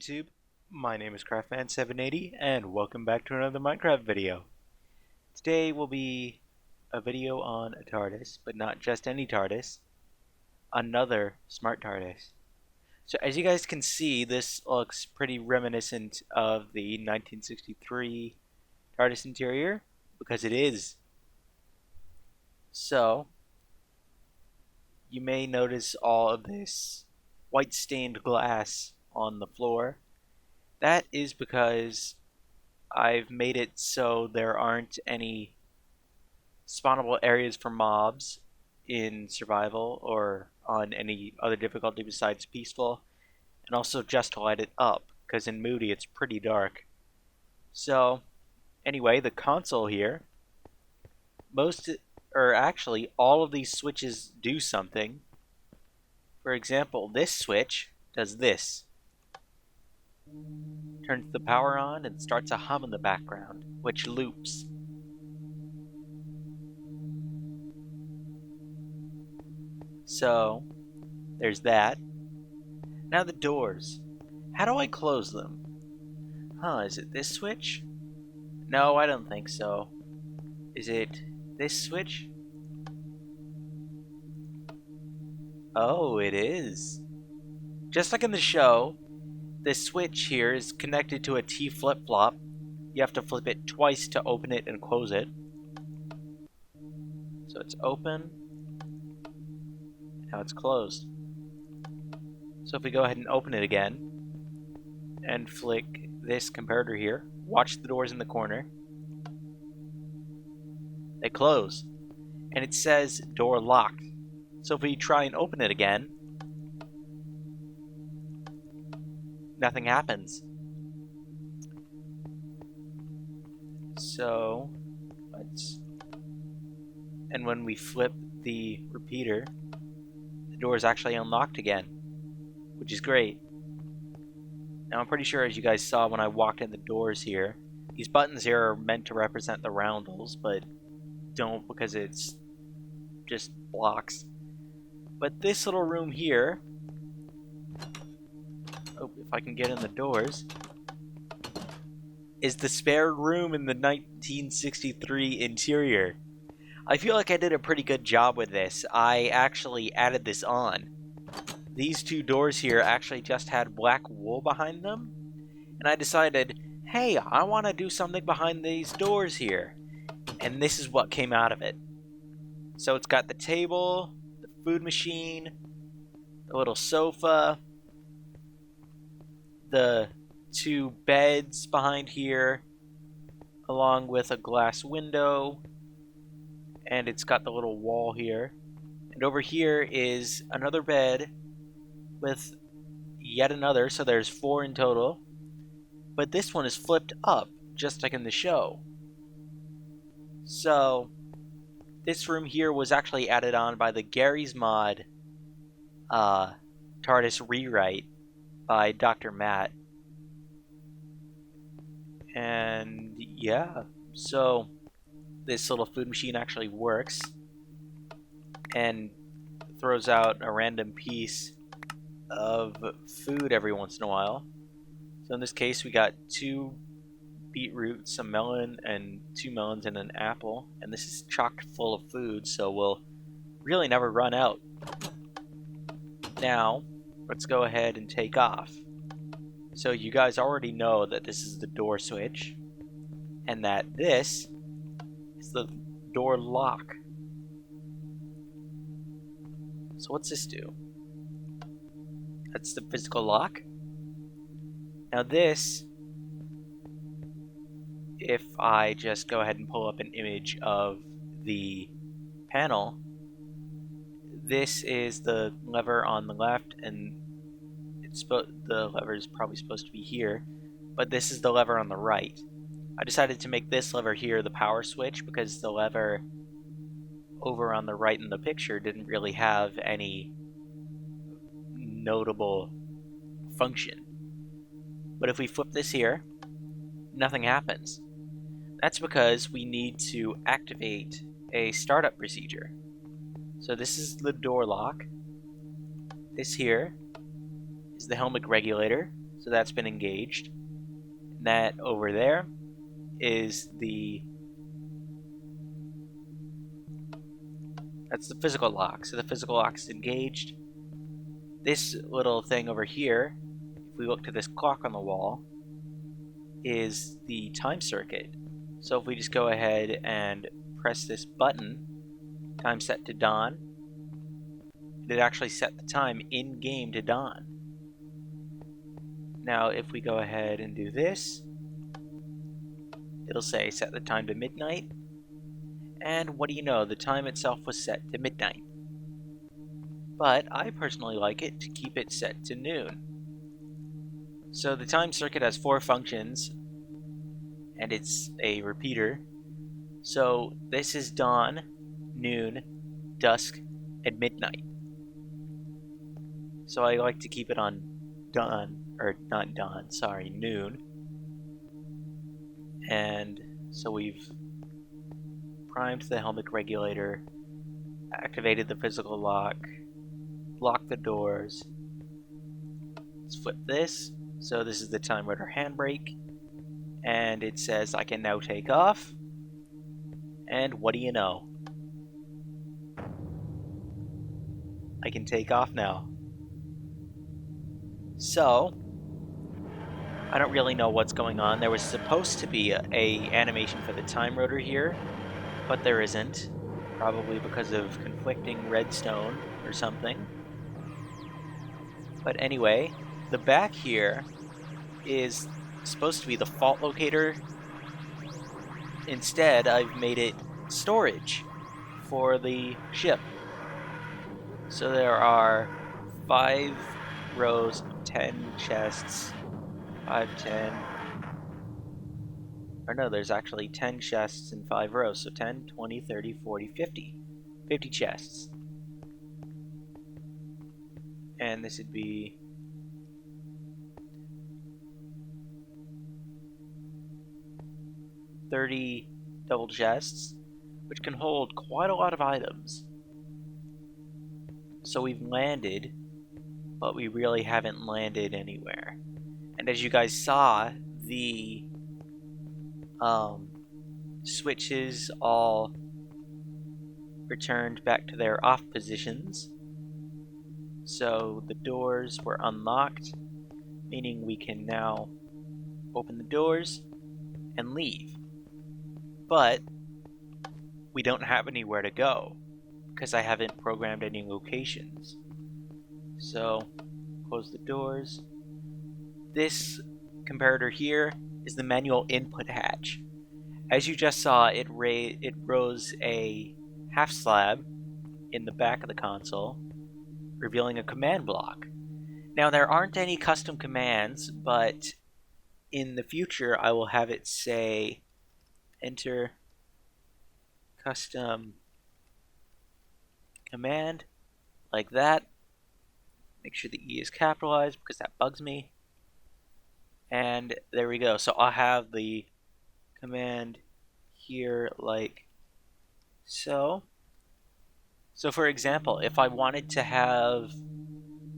YouTube, my name is CraftMan780 and welcome back to another Minecraft video. Today will be a video on a TARDIS, but not just any TARDIS, another Smart TARDIS. So as you guys can see, this looks pretty reminiscent of the 1963 TARDIS interior, because it is. So, you may notice all of this white stained glass on the floor. That is because I've made it so there aren't any spawnable areas for mobs in survival or on any other difficulty besides peaceful, and also just to light it up, because in Moody it's pretty dark. So, anyway, the console here, actually all of these switches do something. For example, this switch does this. Turns the power on and starts a hum in the background, which loops. So, there's that. Now the doors. How do I close them? Is it this switch? No, I don't think so. Is it this switch? Oh, it is. Just like in the show, this switch here is connected to a T flip-flop. You have to flip it twice to open it and close it. So it's open. Now it's closed. So if we go ahead and open it again, and flick this comparator here, watch the doors in the corner. They close. And it says door locked. So if we try and open it again, nothing happens. So, and when we flip the repeater, the door is actually unlocked again, which is great. Now I'm pretty sure, as you guys saw when I walked in the doors here, these buttons here are meant to represent the roundels, but don't, because it's just blocks. But this little room here, if I can get in the doors, is the spare room in the 1963 interior. I feel like I did a pretty good job with this. I actually added this on. These two doors here actually just had black wool behind them, and I decided, hey, I want to do something behind these doors here. And this is what came out of it. So it's got the table, the food machine, the little sofa, the two beds behind here, along with a glass window, and it's got the little wall here. And over here is another bed with yet another, so there's 4 in total. But this one is flipped up, just like in the show. So, this room here was actually added on by the Gary's Mod TARDIS rewrite by Dr. Matt. And yeah, so this little food machine actually works and throws out a random piece of food every once in a while. So in this case we got 2 beetroot, some melon, and 2 melons and an apple, and this is chock full of food, so we'll really never run out. Now let's go ahead and take off. So you guys already know that this is the door switch, and that this is the door lock. So what's this do? That's the physical lock. Now this, if I just go ahead and pull up an image of the panel, this is the lever on the left, and the lever is probably supposed to be here, but this is the lever on the right. I decided to make this lever here the power switch because the lever over on the right in the picture didn't really have any notable function. But if we flip this here, nothing happens. That's because we need to activate a startup procedure. So this is the door lock. This here is the helmet regulator. So that's been engaged. And that over there is that's the physical lock. So the physical lock is engaged. This little thing over here, if we look to this clock on the wall, is the time circuit. So if we just go ahead and press this button, time set to dawn, it actually set the time in game to dawn. Now if we go ahead and do this, it'll say set the time to midnight, and what do you know, the time itself was set to midnight. But I personally like it to keep it set to noon. So the time circuit has 4 functions, and it's a repeater. So this is dawn, noon, dusk, and midnight. So I like to keep it on dawn, or not dawn, sorry, noon. And so we've primed the helmet regulator, activated the physical lock, locked the doors. Let's flip this. So this is the time rotor handbrake, and it says I can now take off. And what do you know? I can take off now. So I don't really know what's going on. There was supposed to be a animation for the time rotor here, but there isn't. Probably because of conflicting redstone or something. But anyway, the back here is supposed to be the fault locator. Instead, I've made it storage for the ship. So there are 5 rows of 10 chests. 5, 10. Or no, there's actually 10 chests in 5 rows. So 10, 20, 30, 40, 50. 50 chests. And this would be 30 double chests, which can hold quite a lot of items. So we've landed, but we really haven't landed anywhere. And as you guys saw, the switches all returned back to their off positions. So the doors were unlocked, meaning we can now open the doors and leave. But we don't have anywhere to go because I haven't programmed any locations. So close the doors. This comparator here is the manual input hatch. As you just saw, it rose a half slab in the back of the console, revealing a command block. Now there aren't any custom commands, but in the future I will have it say enter custom command, like that. Make sure the E is capitalized because that bugs me. And there we go. So I'll have the command here like so. So for example, if I wanted to have,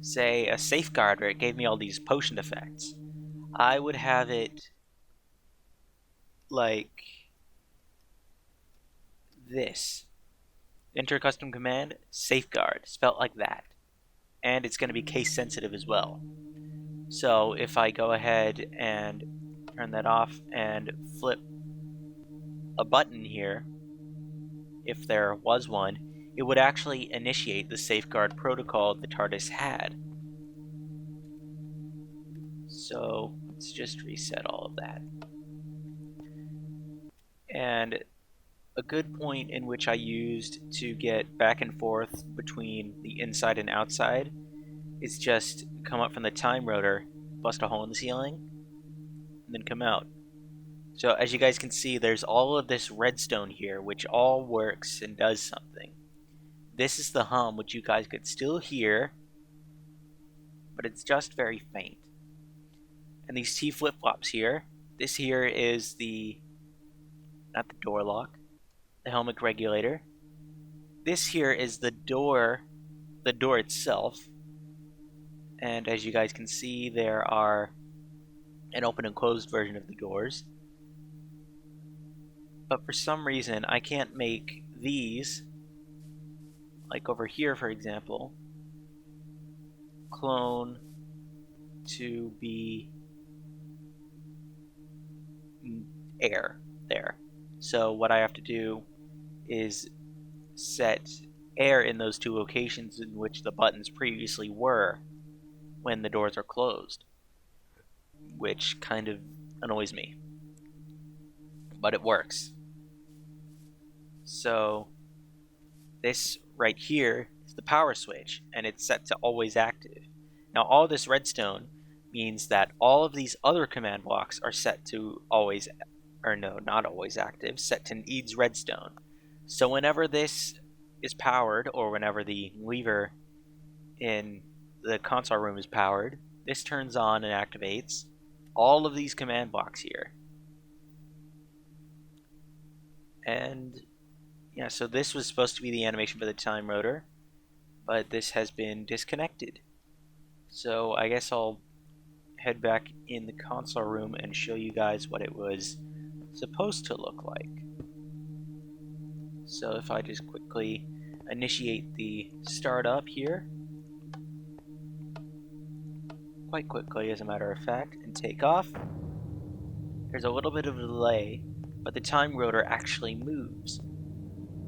say, a safeguard where it gave me all these potion effects, I would have it like this. Enter custom command, safeguard, spelled like that. And it's going to be case sensitive as well. So if I go ahead and turn that off and flip a button here, if there was one, it would actually initiate the safeguard protocol the TARDIS had. So let's just reset all of that. And a good point in which I used to get back and forth between the inside and outside is just come up from the time rotor, bust a hole in the ceiling, and then come out. So as you guys can see, there's all of this redstone here, which all works and does something. This is the hum, which you guys could still hear, but it's just very faint. And these T flip-flops here, this here is not the door lock, the helmet regulator. This here is the door itself. And as you guys can see, there are an open and closed version of the doors. But for some reason, I can't make these, like over here, for example, clone to be air there. So what I have to do is set air in those two locations in which the buttons previously were when the doors are closed, which kind of annoys me. But it works. So this right here is the power switch, and it's set to always active. Now all this redstone means that all of these other command blocks are set to always, or no, not always active, set to needs redstone. So whenever this is powered, or whenever the lever in the console room is powered, this turns on and activates all of these command blocks here. And yeah, so this was supposed to be the animation for the time rotor, but this has been disconnected. So I guess I'll head back in the console room and show you guys what it was supposed to look like. So if I just quickly initiate the startup here, quite quickly as a matter of fact, and take off, there's a little bit of a delay, but the time rotor actually moves.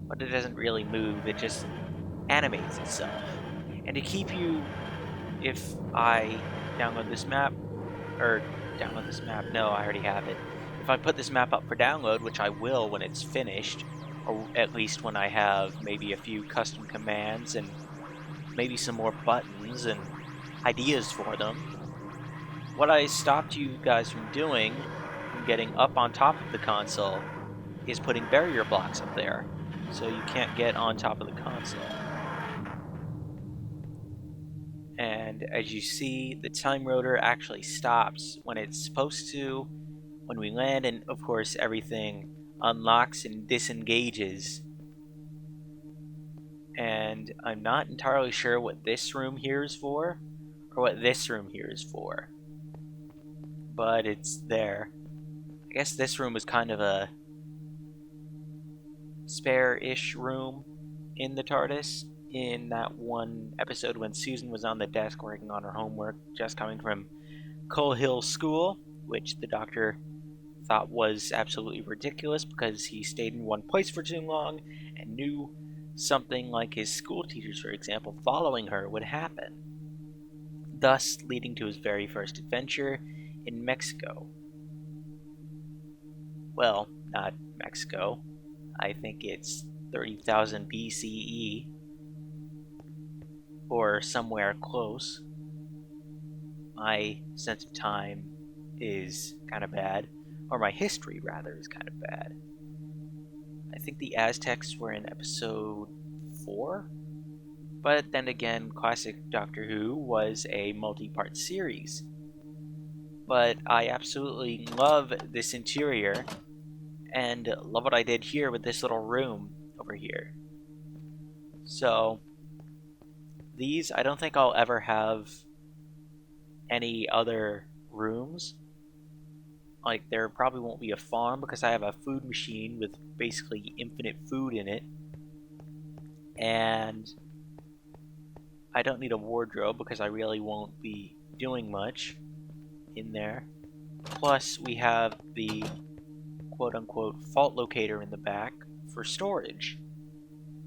But it doesn't really move, it just animates itself. And to keep you, if I download this map, no, I already have it. If I put this map up for download, which I will when it's finished, or at least when I have maybe a few custom commands and maybe some more buttons and ideas for them, what I stopped you guys from doing, from getting up on top of the console, is putting barrier blocks up there, so you can't get on top of the console. And as you see, the time rotor actually stops when it's supposed to, when we land, and of course everything unlocks and disengages. And I'm not entirely sure what this room here is for, or what this room here is for, but it's there. I guess this room was kind of a spare-ish room in the TARDIS in that one episode when Susan was on the desk working on her homework, just coming from Coal Hill School, which the Doctor thought was absolutely ridiculous because he stayed in one place for too long and knew something like his school teachers, for example, following her would happen, thus leading to his very first adventure in Mexico. Well, not Mexico. I think it's 30,000 BCE, or somewhere close. My sense of time is kind of bad, or my history rather is kind of bad. I think the Aztecs were in episode 4, but then again, classic Doctor Who was a multi-part series. But I absolutely love this interior, and love what I did here with this little room over here. So these, I don't think I'll ever have any other rooms. Like, there probably won't be a farm because I have a food machine with basically infinite food in it. And I don't need a wardrobe because I really won't be doing much in there. Plus, we have the quote-unquote fault locator in the back for storage.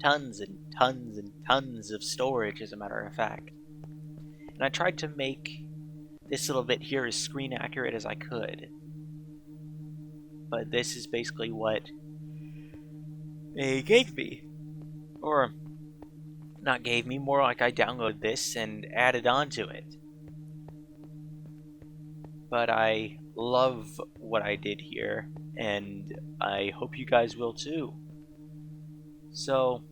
Tons and tons and tons of storage, as a matter of fact. And I tried to make this little bit here as screen accurate as I could. But this is basically what they gave me. Or, not gave me, more like I downloaded this and added on to it. But I love what I did here, and I hope you guys will too. So,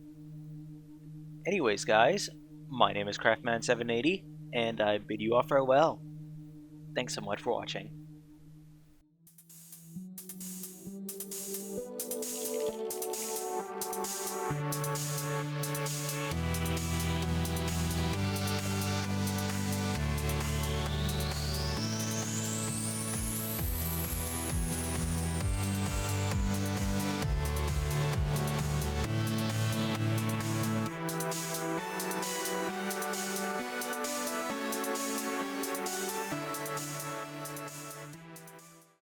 anyways guys, my name is Craftman780, and I bid you all farewell. Thanks so much for watching.